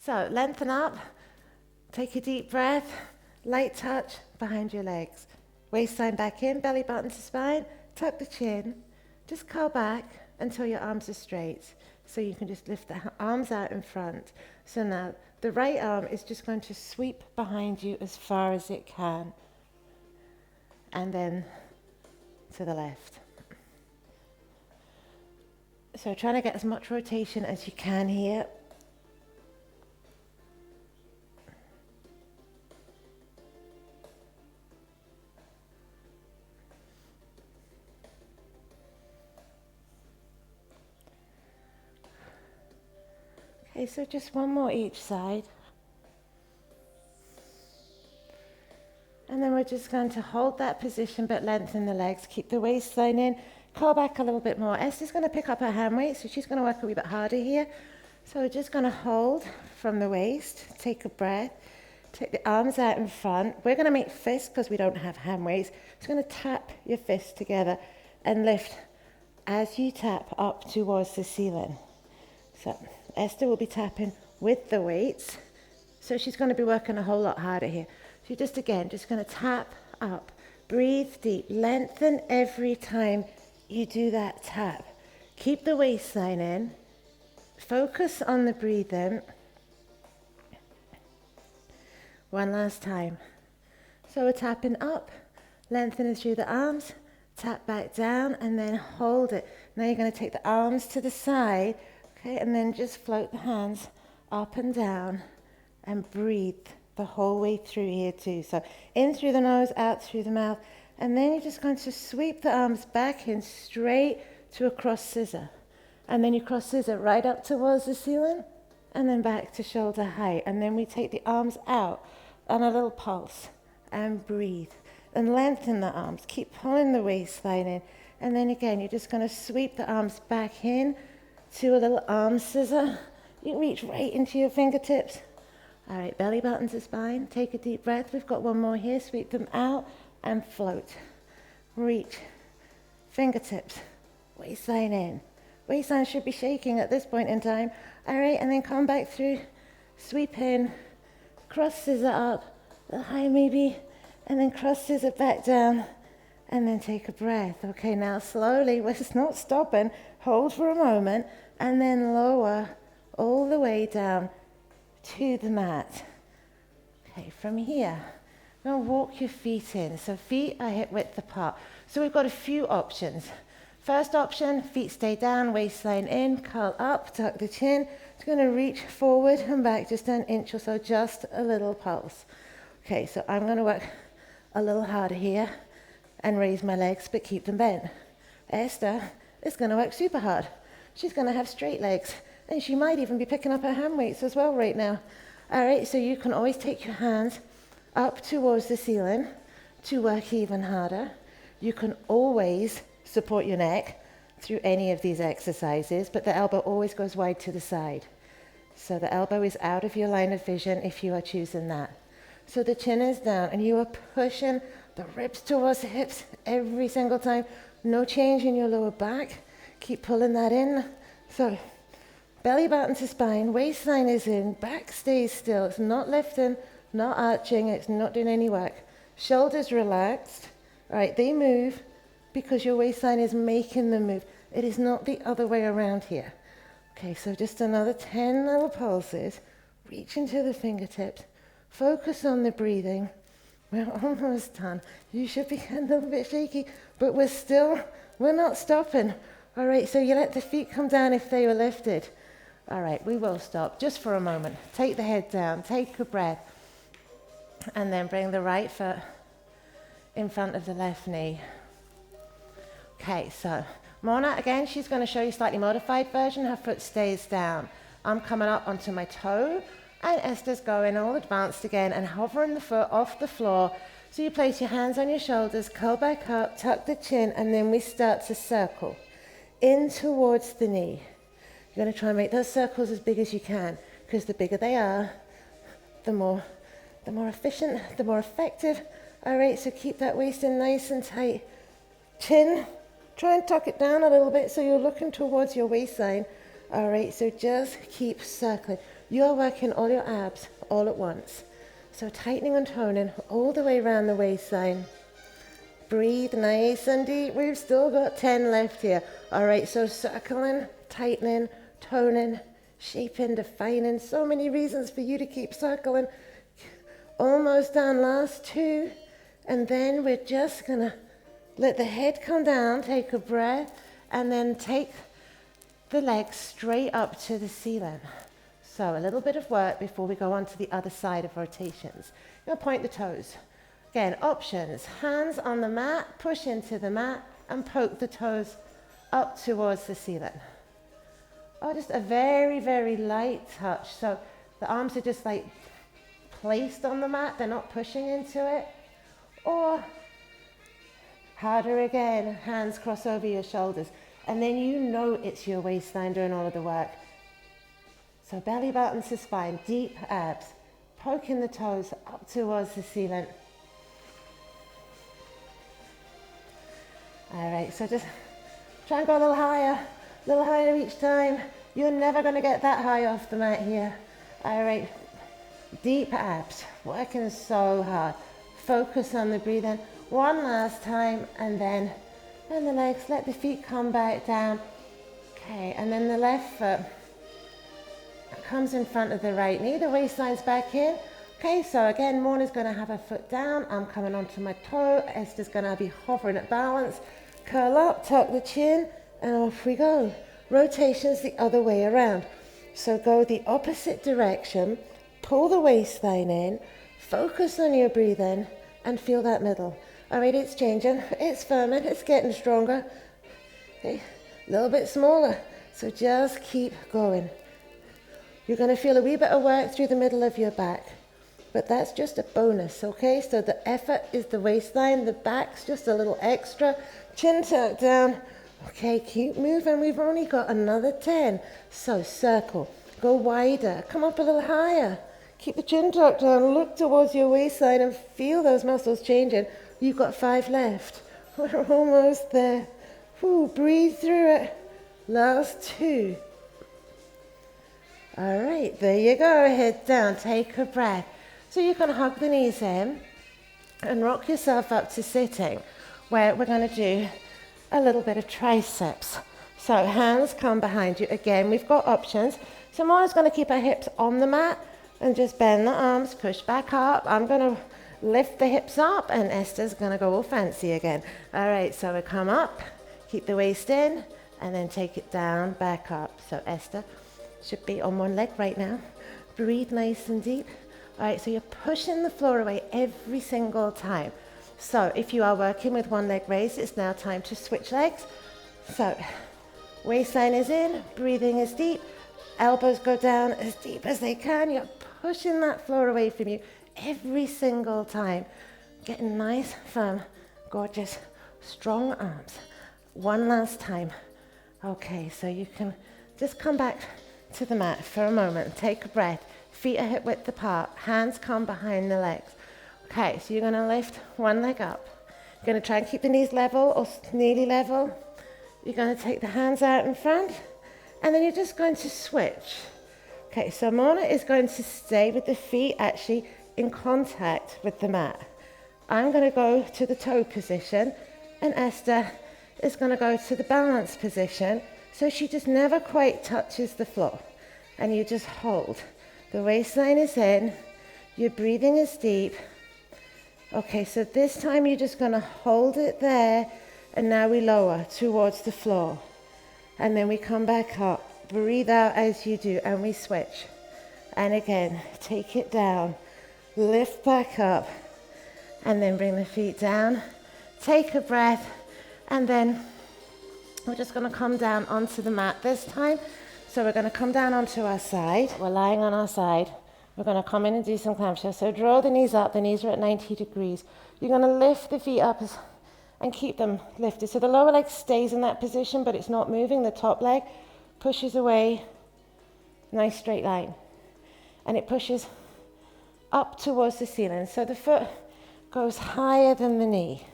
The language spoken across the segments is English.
So lengthen up, take a deep breath, light touch behind your legs. Waistline back in, belly button to spine, tuck the chin, just curl back until your arms are straight. So you can just lift the arms out in front. So now the right arm is just going to sweep behind you as far as it can. And then to the left. So trying to get as much rotation as you can here. Okay, so just one more each side. And then we're just going to hold that position but lengthen the legs. Keep the waistline in. Curl back a little bit more. Esther's going to pick up her hand weight, so she's going to work a wee bit harder here. So we're just going to hold from the waist. Take a breath. Take the arms out in front. We're going to make fists because we don't have hand weights. Just going to tap your fists together and lift as you tap up towards the ceiling. So Esther will be tapping with the weights. So she's going to be working a whole lot harder here. So just again, just going to tap up. Breathe deep. Lengthen every time you do that tap. Keep the waistline in. Focus on the breathing. One last time. So we're tapping up, lengthening through the arms, tap back down, and then hold it. Now you're going to take the arms to the side, okay, and then just float the hands up and down and breathe the whole way through here too. So in through the nose, out through the mouth, and then you're just going to sweep the arms back in straight to a cross scissor. And then you cross scissor right up towards the ceiling, and then back to shoulder height. And then we take the arms out on a little pulse and breathe. And lengthen the arms. Keep pulling the waistline in. And then again, you're just going to sweep the arms back in to a little arm scissor. You can reach right into your fingertips. All right, belly button to spine. Take a deep breath. We've got one more here. Sweep them out and float. Reach. Fingertips. Waistline in. Waistline should be shaking at this point in time. All right, and then come back through. Sweep in. Cross scissor up. A high maybe. And then cross scissor back down. And then take a breath. Okay, now slowly. We're just not stopping. Hold for a moment. And then lower all the way down to the mat. Okay, from here, now walk your feet in. So feet are hip width apart. So we've got a few options. First option, feet stay down, waistline in, curl up, tuck the chin. It's going to reach forward and back just an inch or so, just a little pulse. Okay, so I'm going to work a little harder here and raise my legs, but keep them bent. Esther is going to work super hard. She's going to have straight legs. And she might even be picking up her hand weights as well right now. All right, so you can always take your hands up towards the ceiling to work even harder. You can always support your neck through any of these exercises, but the elbow always goes wide to the side. So the elbow is out of your line of vision if you are choosing that. So the chin is down and you are pushing the ribs towards the hips every single time. No change in your lower back. Keep pulling that in. So belly button to spine, waistline is in, back stays still. It's not lifting, not arching, it's not doing any work. Shoulders relaxed. All right, they move because your waistline is making them move. It is not the other way around here. Okay, so just another 10 little pulses. Reach into the fingertips. Focus on the breathing. We're almost done. You should be a little bit shaky, but we're not stopping. All right, so you let the feet come down if they were lifted. All right, we will stop just for a moment. Take the head down, take a breath, and then bring the right foot in front of the left knee. Okay, so Mona, again, she's going to show you a slightly modified version. Her foot stays down. I'm coming up onto my toe, and Esther's going all advanced again and hovering the foot off the floor. So you place your hands on your shoulders, curl back up, tuck the chin, and then we start to circle in towards the knee. You're going to try and make those circles as big as you can, because the bigger they are, the more efficient, the more effective. All right, so keep that waist in nice and tight. Chin, try and tuck it down a little bit so you're looking towards your waistline. All right, so just keep circling. you're working all your abs all at once. So tightening and toning all the way around the waistline. Breathe nice and deep. We've still got 10 left here. All right, so circling, tightening, toning, shaping, defining. So many reasons for you to keep circling. Almost done, last 2. And then we're just gonna let the head come down, take a breath, and then take the legs straight up to the ceiling. So a little bit of work before we go on to the other side of rotations. You're gonna point the toes. Again, options, hands on the mat, push into the mat, and poke the toes up towards the ceiling. Oh, just a very, very light touch. So the arms are just like placed on the mat, they're not pushing into it. Or harder again, hands cross over your shoulders. And then you know it's your waistline doing all of the work. So belly button to spine, deep abs, poking the toes up towards the ceiling. All right, so just try and go a little higher each time. You're never going to get that high off the mat here. All right, deep abs, working so hard. Focus on the breathing. One last time, and then bend the legs, let the feet come back down. Okay, and then the left foot comes in front of the right knee. The waistline's back in. Okay, so again, Morna's going to have her foot down. I'm coming onto my toe. Esther's going to be hovering at balance. Curl up, tuck the chin, and off we go. Rotations the other way around. So go the opposite direction, pull the waistline in, focus on your breathing, and feel that middle. All right, it's changing, it's firming, it's getting stronger. Okay, a little bit smaller, so just keep going. You're going to feel a wee bit of work through the middle of your back, but that's just a bonus, okay? So the effort is the waistline, the back's just a little extra. Chin tucked down. Okay, keep moving. We've only got another 10. So circle, go wider, come up a little higher. Keep the chin tucked down, look towards your waistline and feel those muscles changing. You've got 5 left. We're almost there. Ooh, breathe through it. Last 2. All right, there you go. Head down, take a breath. So you can hug the knees in and rock yourself up to sitting, where we're going to do a little bit of triceps. So hands come behind you. Again, we've got options. So Mona's going to keep her hips on the mat and just bend the arms, push back up. I'm going to lift the hips up, and Esther's going to go all fancy again. All right, so we come up, keep the waist in, and then take it down, back up. So Esther should be on one leg right now. Breathe nice and deep. All right, so you're pushing the floor away every single time. So if you are working with one leg raised, it's now time to switch legs. So waistline is in, breathing is deep, elbows go down as deep as they can. You're pushing that floor away from you every single time. Getting nice, firm, gorgeous, strong arms. One last time. Okay, so you can just come back to the mat for a moment. Take a breath. Feet are hip width apart. Hands come behind the legs. Okay, so you're going to lift one leg up. You're going to try and keep the knees level or nearly level. You're going to take the hands out in front, and then you're just going to switch. Okay, so Mona is going to stay with the feet actually in contact with the mat. I'm going to go to the toe position, and Esther is going to go to the balance position, so she just never quite touches the floor. And you just hold. The waistline is in, your breathing is deep. Okay, so this time you're just going to hold it there, and now we lower towards the floor. And then we come back up. Breathe out as you do, and we switch. And again, take it down. Lift back up, and then bring the feet down. Take a breath, and then we're just going to come down onto the mat this time. So we're going to come down onto our side. We're lying on our side. We're going to come in and do some clam shells. So draw the knees up. The knees are at 90 degrees. You're going to lift the feet up and keep them lifted. So the lower leg stays in that position, but it's not moving. The top leg pushes away. Nice straight line. And it pushes up towards the ceiling. So the foot goes higher than the knee.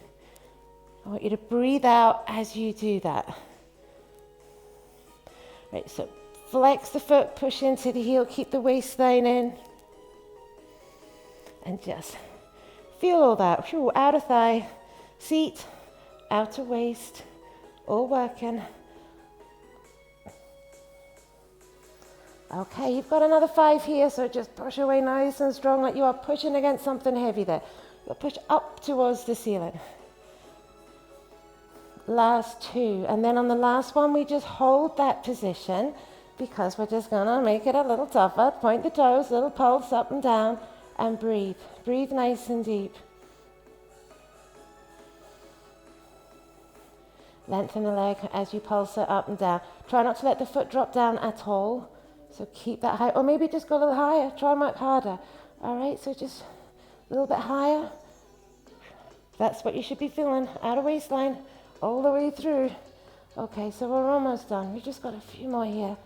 I want you to breathe out as you do that. Right, so Flex the foot, push into the heel, keep the waistline in. And just feel all that. Whew, outer thigh, seat, outer waist, all working. Okay, you've got another 5 here, so just push away nice and strong like you are pushing against something heavy there. You'll push up towards the ceiling. Last 2, and then on the last one, we just hold that position because we're just gonna make it a little tougher. Point the toes, little pulse up and down, and breathe. Breathe nice and deep. Lengthen the leg as you pulse it up and down. Try not to let the foot drop down at all. So keep that high, or maybe just go a little higher. Try and work harder. All right, so just a little bit higher. That's what you should be feeling. Outer waistline, all the way through. Okay, so we're almost done. We just got a few more here.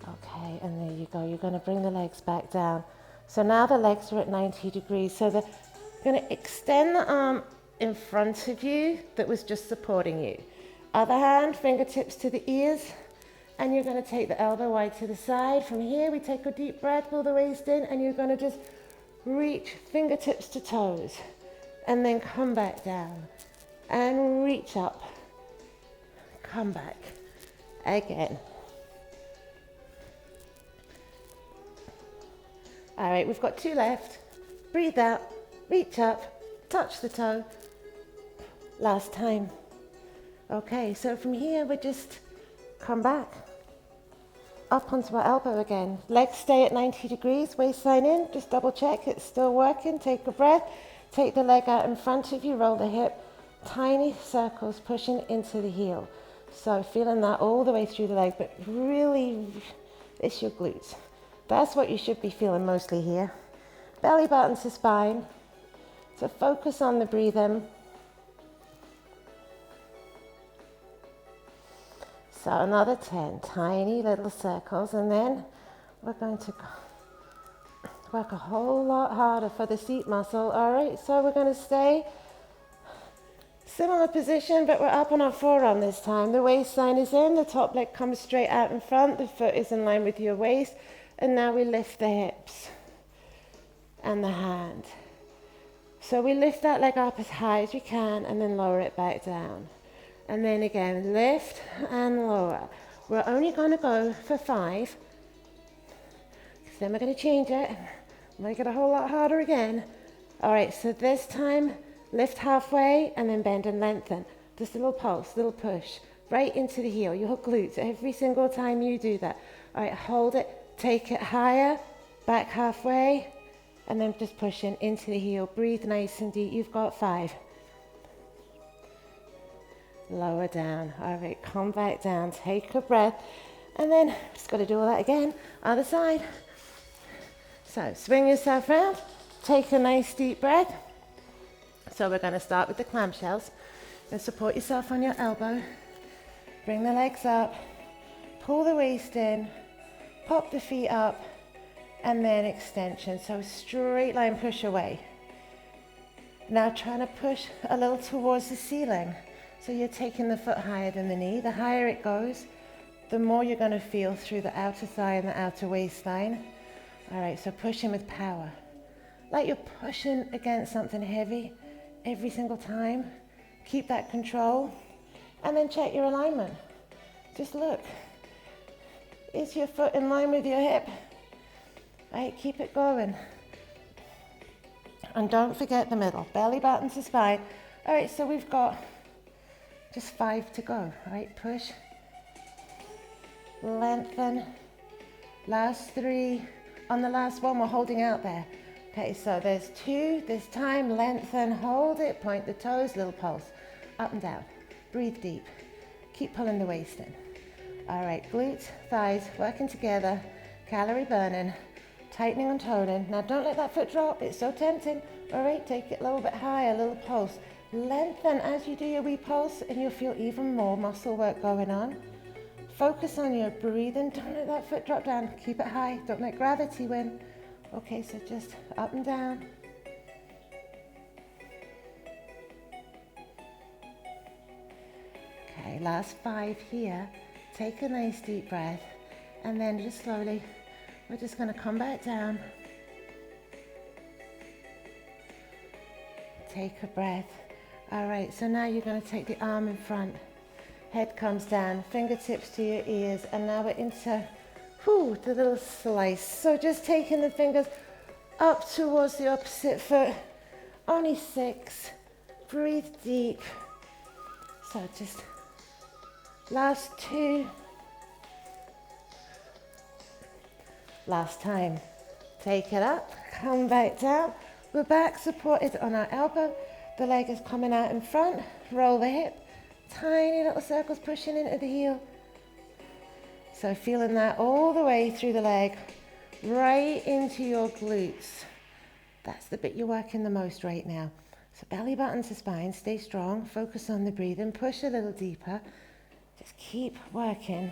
Okay, and there you go. You're going to bring the legs back down. So now the legs are at 90 degrees. So they're going to extend the arm in front of you that was just supporting you. Other hand, fingertips to the ears, and you're going to take the elbow wide to the side. From here, we take a deep breath, pull the waist in, and you're going to just reach fingertips to toes, and then come back down, and reach up, come back, again. All right, we've got 2 left. Breathe out, reach up, touch the toe. Last time. Okay, so from here, we just come back, up onto our elbow again. Legs stay at 90 degrees, waistline in, just double check it's still working. Take a breath, take the leg out in front of you, roll the hip, tiny circles pushing into the heel. So feeling that all the way through the leg, but really, it's your glutes. That's what you should be feeling mostly here. Belly button to spine, so focus on the breathing. So another 10 tiny little circles, and then we're going to work a whole lot harder for the seat muscle. All right, so we're going to stay similar position, but we're up on our forearm this time. The waistline is in, the top leg comes straight out in front, the foot is in line with your waist, and now we lift the hips and the hand. So we lift that leg up as high as we can, and then lower it back down. And then again, lift and lower. We're only going to go for 5, because then we're going to change it, make it a whole lot harder again. All right, so this time, lift halfway and then bend and lengthen. Just a little pulse, little push, right into the heel, your glutes, every single time you do that. All right, hold it, take it higher, back halfway, and then just pushing into the heel. Breathe nice and deep. You've got 5. Lower down. All right, come back down, take a breath, and then just got to do all that again. Other side. So swing yourself around, take a nice deep breath. So we're going to start with the clam shells. And support yourself on your elbow, bring the legs up, pull the waist in, pop the feet up, and then extension. So straight line push away. Now trying to push a little towards the ceiling. So you're taking the foot higher than the knee. The higher it goes, the more you're going to feel through the outer thigh and the outer waistline. All right, so pushing with power. Like you're pushing against something heavy every single time. Keep that control. And then check your alignment. Just look. Is your foot in line with your hip? All right, keep it going. And don't forget the middle. Belly button to spine. All right, so we've got just 5 to go, right? Push, lengthen, last 3. On the last one, we're holding out there. Okay, so there's 2 this time, lengthen, hold it, point the toes, little pulse, up and down. Breathe deep, keep pulling the waist in. All right, glutes, thighs, working together, calorie burning, tightening and toning. Now don't let that foot drop, it's so tempting. All right, take it a little bit higher, little pulse. Lengthen as you do your wee pulse, and you'll feel even more muscle work going on. Focus on your breathing. Don't let that foot drop down. Keep it high. Don't let gravity win. Okay, so just up and down. Okay, last 5 here. Take a nice deep breath, and then just slowly, we're just going to come back down. Take a breath. All right, so now you're going to take the arm in front. Head comes down, fingertips to your ears, and now we're into the little slice. So just taking the fingers up towards the opposite foot. Only 6. Breathe deep. So just last 2. Last time. Take it up, come back down. We're back supported on our elbow. The leg is coming out in front. Roll the hip. Tiny little circles pushing into the heel. So feeling that all the way through the leg, right into your glutes. That's the bit you're working the most right now. So belly button to spine, stay strong, focus on the breathing, push a little deeper. Just keep working.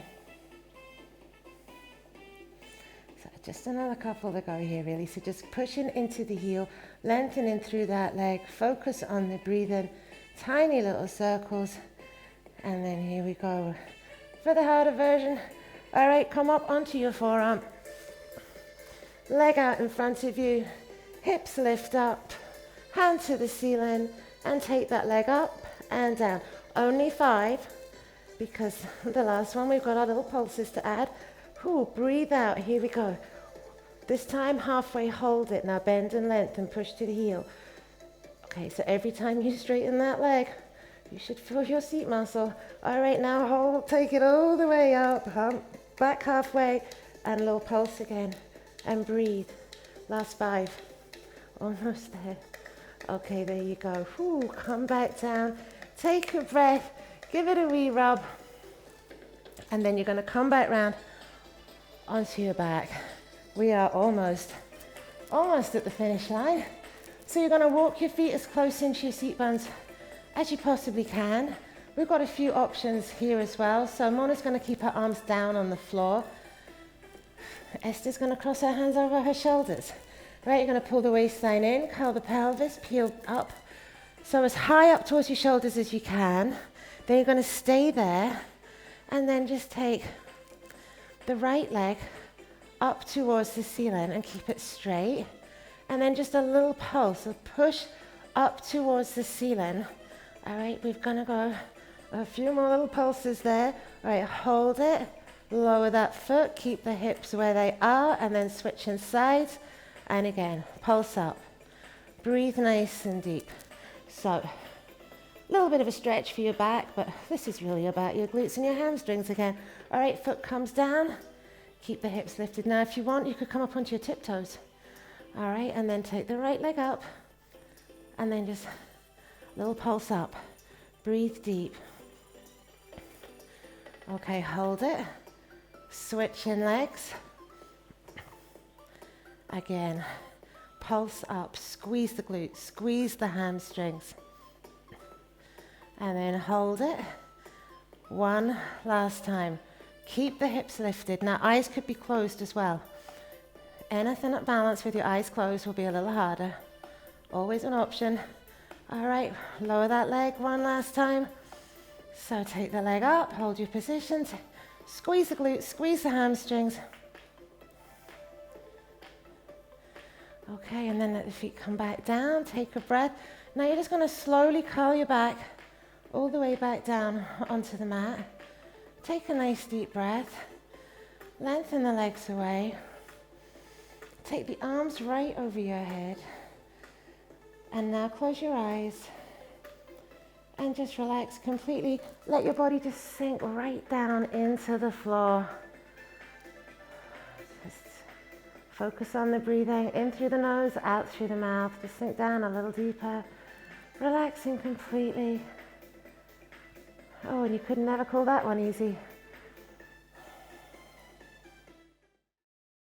So just another couple to go here really. So just pushing into the heel, lengthening through that leg, focus on the breathing, tiny little circles. And then here we go for the harder version. All right, come up onto your forearm. Leg out in front of you, hips lift up, hand to the ceiling, and take that leg up and down. Only 5, because the last one we've got our little pulses to add. Breathe out, here we go. This time halfway, hold it. Now bend and lengthen, push to the heel. Okay, so every time you straighten that leg, you should feel your seat muscle. All right, now hold, take it all the way up, back halfway, and a little pulse again, and breathe. Last 5, almost there. Okay, there you go. Come back down, take a breath, give it a wee rub, and then you're gonna come back round onto your back. We are almost at the finish line. So you're gonna walk your feet as close into your seat bones as you possibly can. We've got a few options here as well. So Mona's going to keep her arms down on the floor. Esther's going to cross her hands over her shoulders. Right, you're going to pull the waistline in, curl the pelvis, peel up. So as high up towards your shoulders as you can. Then you're going to stay there, and then just take the right leg up towards the ceiling and keep it straight. And then just a little pulse, a push up towards the ceiling. All right, we're gonna go a few more little pulses there. All right, hold it, lower that foot, keep the hips where they are, and then switching sides. And again, pulse up. Breathe nice and deep. So, a little bit of a stretch for your back, but this is really about your glutes and your hamstrings again. All right, foot comes down, keep the hips lifted. Now, if you want, you could come up onto your tiptoes. All right, and then take the right leg up, and then just little pulse up. Breathe deep. Okay, hold it. Switching legs. Again, pulse up. Squeeze the glutes, squeeze the hamstrings. And then hold it. One last time. Keep the hips lifted. Now, eyes could be closed as well. Anything at balance with your eyes closed will be a little harder. Always an option. All right, lower that leg one last time. So take the leg up, hold your position, squeeze the glutes, squeeze the hamstrings. Okay, and then let the feet come back down, take a breath. Now you're just gonna slowly curl your back all the way back down onto the mat. Take a nice deep breath. Lengthen the legs away. Take the arms right over your head. And now close your eyes and just relax completely. Let your body just sink right down into the floor. Just focus on the breathing, in through the nose, out through the mouth. Just sink down a little deeper, relaxing completely. Oh, and you could never call that one easy.